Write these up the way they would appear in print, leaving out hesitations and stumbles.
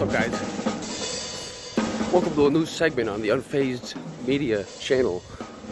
up, guys? Welcome to a new segment on the Unfazed Media channel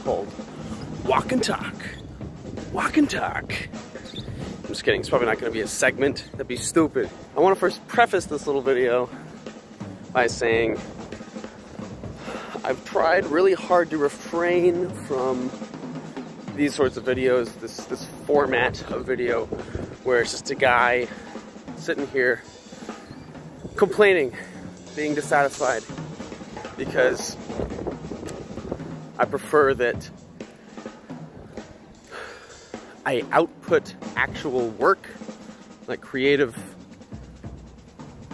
called Walk and Talk. Walk and Talk. I'm just kidding, it's probably not going to be a segment. That'd be stupid. I want to first preface this little video by saying I've tried really hard to refrain from these sorts of videos, this format of video where it's just a guy sitting here complaining, being dissatisfied, because I prefer that I output actual work, like creative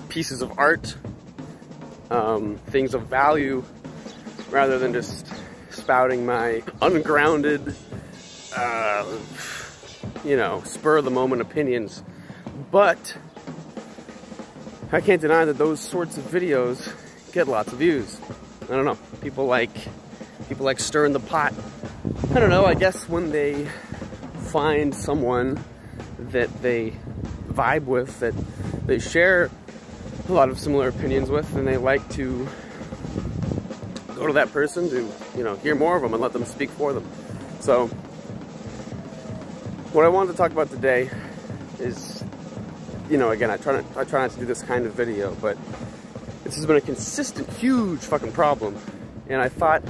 pieces of art, things of value, rather than just spouting my ungrounded, you know, spur of the moment opinions. But I can't deny that those sorts of videos get lots of views. I don't know, people like stirring the pot. I don't know, I guess when they find someone that they vibe with, that they share a lot of similar opinions with, and they like to go to that person to, you know, hear more of them and let them speak for them. So what I wanted to talk about today is, you know, again, I try not to do this kind of video, but this has been a consistent, huge fucking problem. And I thought,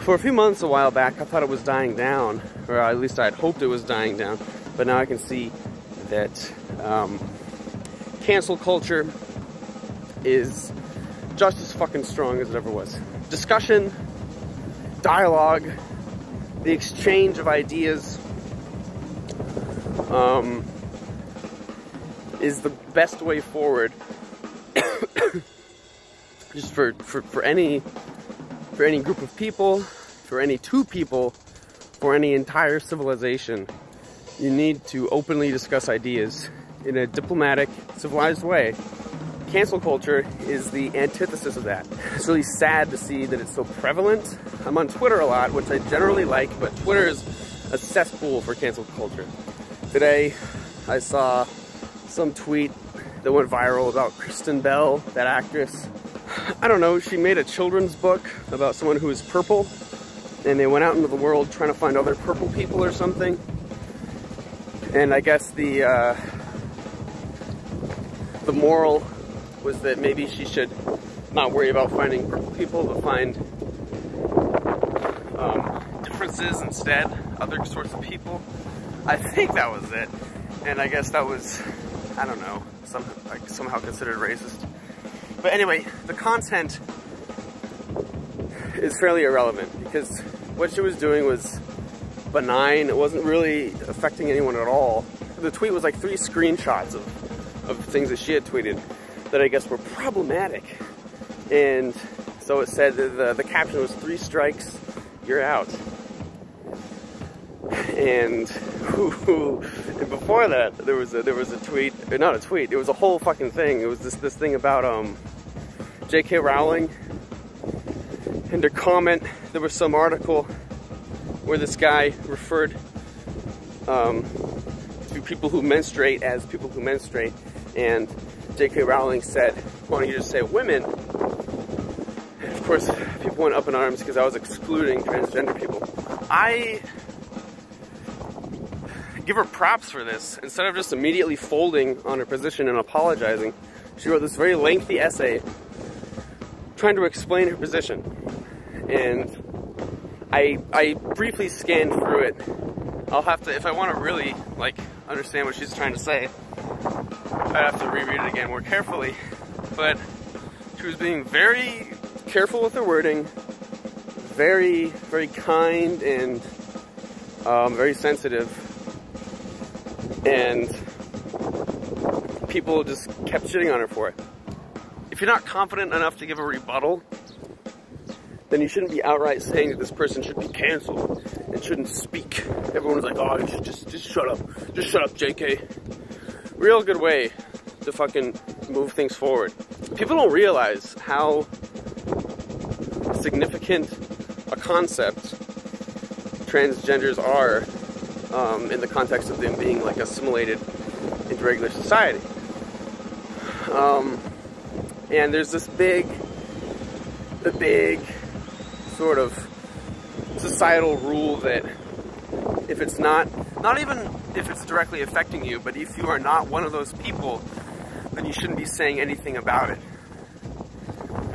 for a few months a while back, I thought it was dying down, or at least I had hoped it was dying down, but now I can see that cancel culture is just as fucking strong as it ever was. Discussion, dialogue, the exchange of ideas is the best way forward just for any group of people, for any two people, for any entire civilization. You need to openly discuss ideas in a diplomatic, civilized way. Cancel culture is the antithesis of that. It's really sad to see that it's so prevalent. I'm on Twitter a lot, which I generally like, but Twitter is a cesspool for cancel culture. Today, I saw some tweet that went viral about Kristen Bell, that actress. I don't know, she made a children's book about someone who is purple, and they went out into the world trying to find other purple people or something. And I guess the moral was that maybe she should not worry about finding purple people, but find differences instead, other sorts of people. I think that was it. And I guess that was, I don't know, somehow considered racist. But anyway, the content is fairly irrelevant because what she was doing was benign. It wasn't really affecting anyone at all. The tweet was like 3 screenshots of things that she had tweeted that I guess were problematic. And so it said, the caption was 3 strikes, you're out. And before that, there was a tweet, or not a tweet, it was a whole fucking thing. It was this thing about J.K. Rowling, and her comment. There was some article where this guy referred to people who menstruate as people who menstruate, and J.K. Rowling said, why don't you just say women? And of course, people went up in arms because I was excluding transgender people. I give her props for this. Instead of just immediately folding on her position and apologizing, she wrote this very lengthy essay trying to explain her position. And I briefly scanned through it. I'll have to, if I want to really like understand what she's trying to say, I'd have to reread it again more carefully. But she was being very careful with her wording, very, very kind and very sensitive. And people just kept shitting on her for it. If you're not confident enough to give a rebuttal, then you shouldn't be outright saying that this person should be canceled and shouldn't speak. Everyone's like, oh, you should just shut up. Just shut up, JK. Real good way to fucking move things forward. People don't realize how significant a concept transgenders are in the context of them being like assimilated into regular society. And there's this big sort of societal rule that if it's not even if it's directly affecting you, but if you are not one of those people, then you shouldn't be saying anything about it.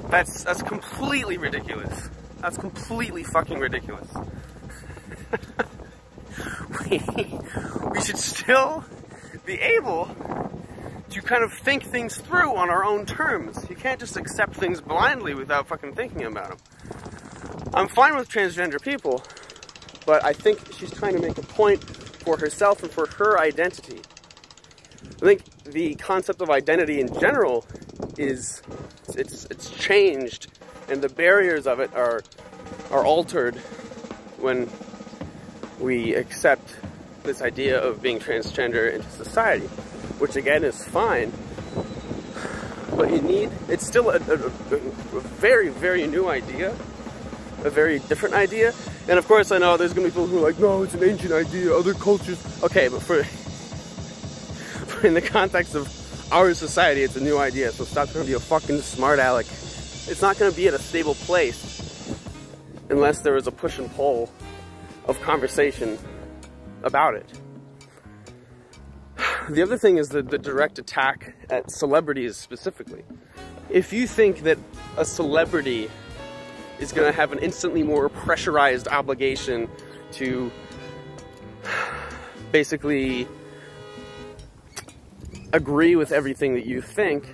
That's completely ridiculous. That's completely fucking ridiculous. We should still be able to kind of think things through on our own terms. You can't just accept things blindly without fucking thinking about them. I'm fine with transgender people, but I think she's trying to make a point for herself and for her identity. I think the concept of identity in general is it's changed, and the barriers of it are altered when we accept this idea of being transgender into society, which again is fine, but it's still a very, very new idea, a very different idea. And of course I know there's gonna be people who are like, no, it's an ancient idea, other cultures. Okay, but for in the context of our society, it's a new idea, so stop trying to be a fucking smart aleck. It's not gonna be at a stable place unless there is a push and pull of conversation about it. The other thing is the direct attack at celebrities specifically. If you think that a celebrity is going to have an instantly more pressurized obligation to basically agree with everything that you think,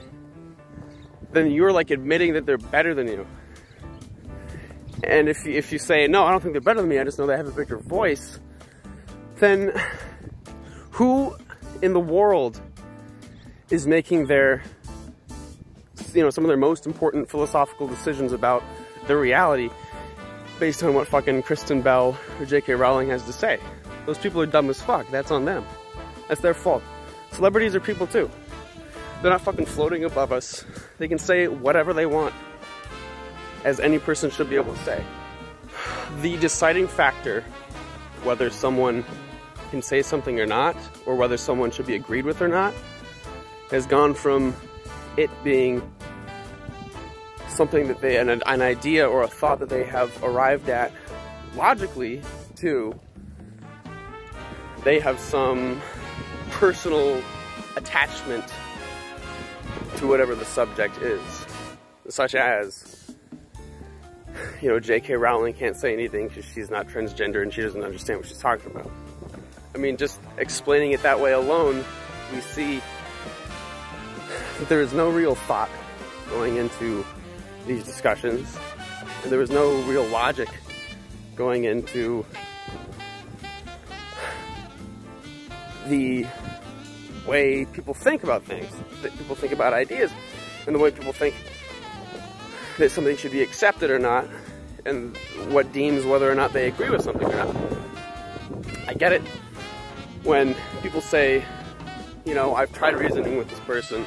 then you're like admitting that they're better than you. And if you say, no, I don't think they're better than me, I just know they have a bigger voice, then who in the world is making their, some of their most important philosophical decisions about their reality based on what fucking Kristen Bell or J.K. Rowling has to say? Those people are dumb as fuck. That's on them. That's their fault. Celebrities are people too. They're not fucking floating above us. They can say whatever they want, as any person should be able to say. The deciding factor, whether someone can say something or not, or whether someone should be agreed with or not, has gone from it being something that they, an idea or a thought that they have arrived at logically, to they have some personal attachment to whatever the subject is. Such as, J.K. Rowling can't say anything because she's not transgender and she doesn't understand what she's talking about. I mean, just explaining it that way alone, we see that there is no real thought going into these discussions, and there was no real logic going into the way people think about things, that people think about ideas, and the way people think that something should be accepted or not, and what deems whether or not they agree with something or not. I get it when people say, I've tried reasoning with this person.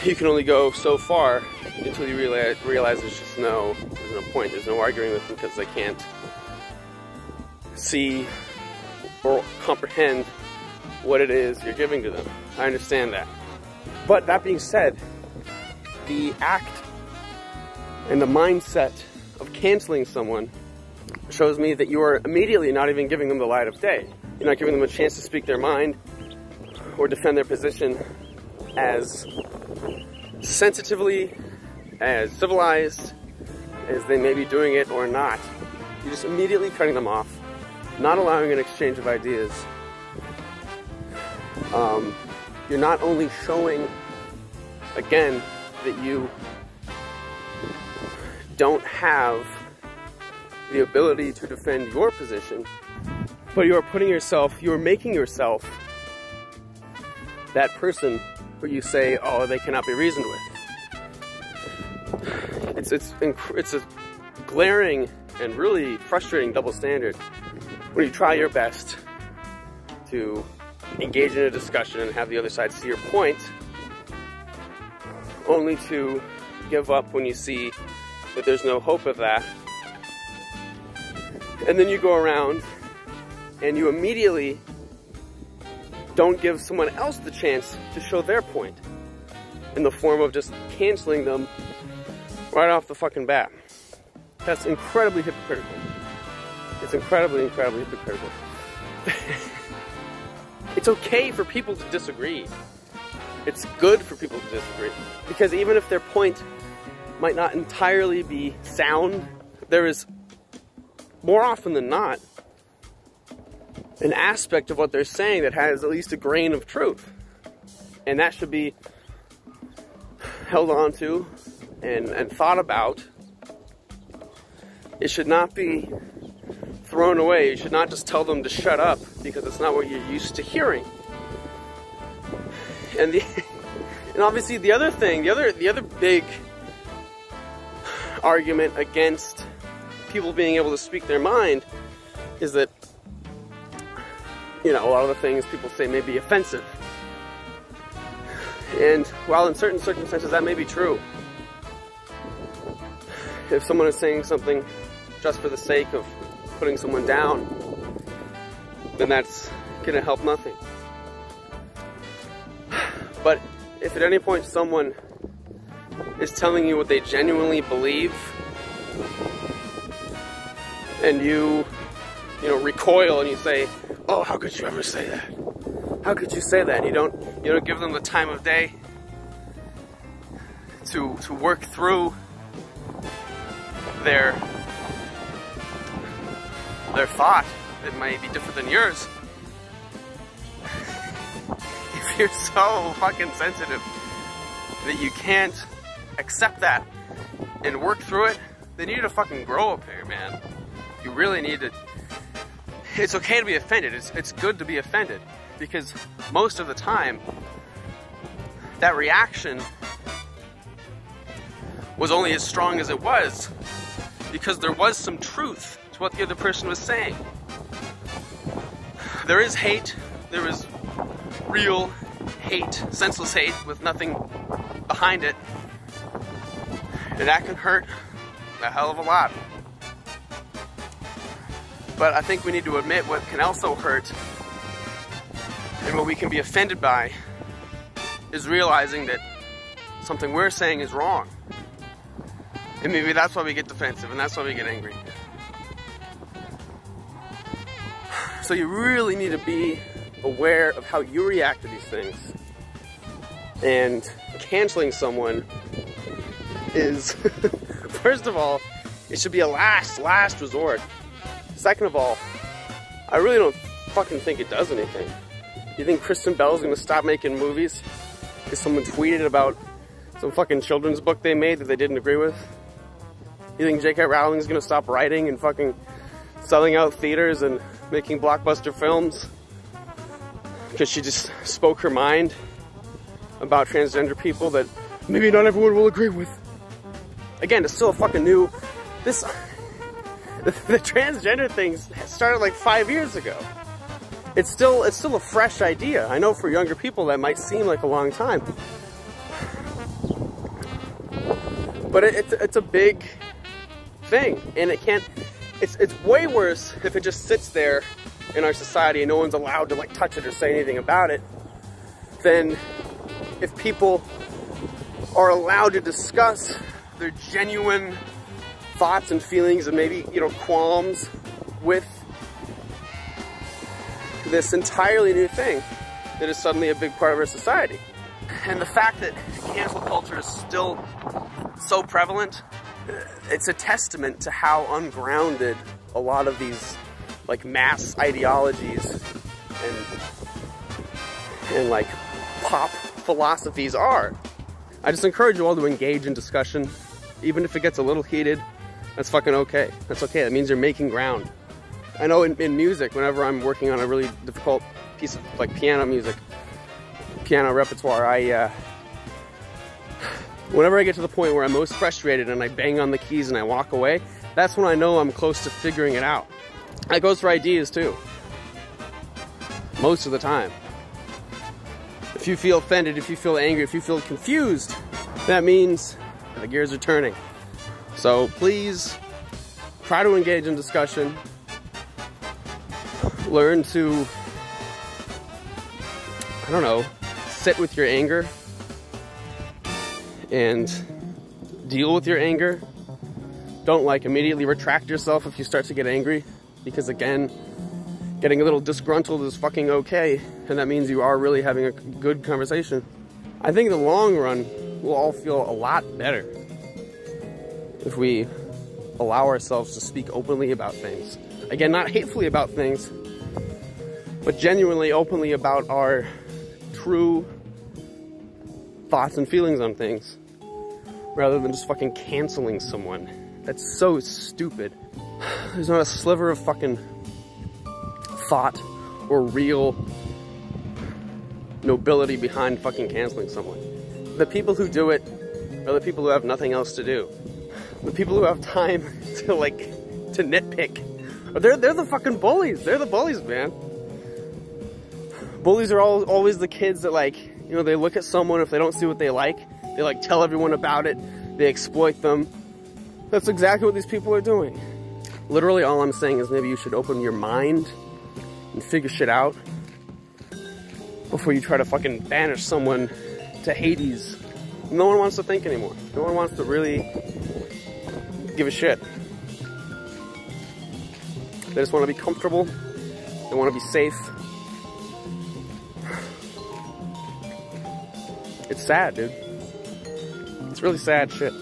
You can only go so far until you realize there's just there's no point. There's no arguing with them because they can't see or comprehend what it is you're giving to them. I understand that. But that being said, the act and the mindset of canceling someone shows me that you are immediately not even giving them the light of day. You're not giving them a chance to speak their mind or defend their position as sensitively, as civilized as they may be doing it or not. You're just immediately cutting them off, not allowing an exchange of ideas. You're not only showing, again, that you don't have the ability to defend your position, but you're making yourself that person who you say, oh, they cannot be reasoned with. It's a glaring and really frustrating double standard when you try your best to engage in a discussion and have the other side see your point, only to give up when you see that there's no hope of that. And then you go around and you immediately don't give someone else the chance to show their point. in the form of just canceling them right off the fucking bat. That's incredibly hypocritical. It's incredibly, incredibly hypocritical. It's okay for people to disagree. It's good for people to disagree. Because even if their point might not entirely be sound, there is, more often than not, an aspect of what they're saying that has at least a grain of truth. And that should be held on to and thought about. It should not be thrown away. You should not just tell them to shut up because it's not what you're used to hearing. And obviously the other thing, the other big argument against people being able to speak their mind is that, you know, a lot of the things people say may be offensive. And while in certain circumstances that may be true, if someone is saying something just for the sake of putting someone down, then that's going to help nothing. But if at any point someone is telling you what they genuinely believe, and you recoil and you say, "Oh, how could you ever say that? How could you say that?" You don't give them the time of day to work through their thought that might be different than yours. If you're so fucking sensitive that you can't accept that and work through it, then you need to fucking grow up here, man. You really need to. It's okay to be offended. It's good to be offended, because most of the time that reaction was only as strong as it was because there was some truth to what the other person was saying. There is hate. There is real hate, senseless hate with nothing behind it, and that can hurt a hell of a lot. But I think we need to admit what can also hurt, and what we can be offended by, is realizing that something we're saying is wrong. And maybe that's why we get defensive, and that's why we get angry. So you really need to be aware of how you react to these things. And canceling someone is, first of all, it should be a last resort. Second of all, I really don't fucking think it does anything. You think Kristen Bell's gonna stop making movies because someone tweeted about some fucking children's book they made that they didn't agree with? You think J.K. Rowling's gonna stop writing and fucking selling out theaters and making blockbuster films because she just spoke her mind about transgender people that maybe not everyone will agree with? Again, it's still a fucking new... The transgender thing started like 5 years ago. It's still a fresh idea. I know for younger people that might seem like a long time, but it's a big thing, and it can't. It's way worse if it just sits there in our society and no one's allowed to like touch it or say anything about it, than if people are allowed to discuss their genuine thoughts and feelings and maybe, qualms with this entirely new thing that is suddenly a big part of our society. And the fact that cancel culture is still so prevalent, it's a testament to how ungrounded a lot of these like mass ideologies and like pop philosophies are. I just encourage you all to engage in discussion, even if it gets a little heated. That's fucking okay. That's okay. That means you're making ground. I know in music, whenever I'm working on a really difficult piece of like piano music, piano repertoire, whenever I get to the point where I'm most frustrated and I bang on the keys and I walk away, that's when I know I'm close to figuring it out. That goes for ideas too. Most of the time. If you feel offended, if you feel angry, if you feel confused, that means the gears are turning. So please try to engage in discussion. Learn to, sit with your anger. and deal with your anger. Don't like immediately retract yourself if you start to get angry, because again, getting a little disgruntled is fucking okay, and that means you are really having a good conversation. I think in the long run, we'll all feel a lot better if we allow ourselves to speak openly about things. Again, not hatefully about things, but genuinely openly about our true thoughts and feelings on things, rather than just fucking canceling someone. That's so stupid. There's not a sliver of fucking thought or real nobility behind fucking canceling someone. The people who do it are the people who have nothing else to do. The people who have time to nitpick. They're the fucking bullies. They're the bullies, man. Bullies are always the kids that, like, you know, they look at someone, if they don't see what they like, they like tell everyone about it, they exploit them. That's exactly what these people are doing. Literally all I'm saying is maybe you should open your mind and figure shit out before you try to fucking banish someone to Hades. No one wants to think anymore. No one wants to really give a shit. They just want to be comfortable. They want to be safe. It's sad, dude. It's really sad shit.